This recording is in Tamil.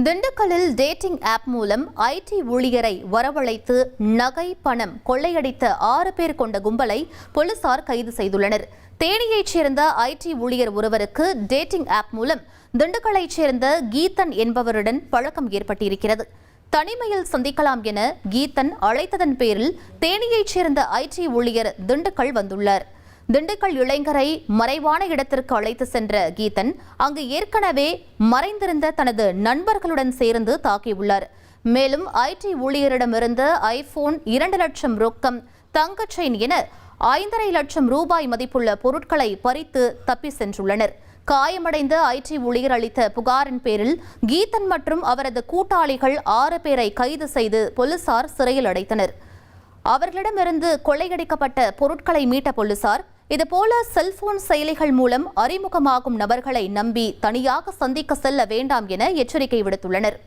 திண்டுக்கல்லில் டேட்டிங் ஆப் மூலம் ஐடி ஊழியரை வரவழைத்து நகை பணம் கொள்ளையடித்த 6 பேர் கொண்ட கும்பலை போலீசார் கைது செய்துள்ளனர். தேனியைச் சேர்ந்த ஐடி ஊழியர் ஒருவருக்கு டேட்டிங் ஆப் மூலம் திண்டுக்கல்லைச் சேர்ந்த கீதன் என்பவருடன் பழக்கம் ஏற்பட்டிருக்கிறது. தனிமையில் சந்திக்கலாம் என கீதன் அழைத்ததன் பேரில் தேனியைச் சேர்ந்த ஐடி ஊழியர் திண்டுக்கல் வந்துள்ளார். திண்டுக்கல் இளைஞரை மறைவான இடத்திற்கு அழைத்து சென்ற கீதன் அங்கு ஏற்கனவே மறைந்திருந்த தனது நண்பர்களுடன் சேர்ந்து தாக்கியுள்ளார். மேலும் ஐடி ஊழியரிடமிருந்து ஐபோன் 2 லட்சம் ரொக்கம், தங்க செயின் என 5.5 லட்சம் ரூபாய் மதிப்புள்ள பொருட்களை பறித்து தப்பி சென்றுள்ளனர். காயமடைந்த ஐடி ஊழியர் அளித்த புகாரின் பேரில் கீதன் மற்றும் அவரது கூட்டாளிகள் 6 பேரை கைது செய்து போலீசார் சிறையில் அடைத்தனர். அவர்களிடமிருந்து கொள்ளையடிக்கப்பட்ட பொருட்களை மீட்ட போலீசார் இதுபோல செல்போன் செயலிகள் மூலம் அறிமுகமாகும் நபர்களை நம்பி தனியாக சந்திக்க செல்ல வேண்டாம் என எச்சரிக்கை விடுத்துள்ளனர்.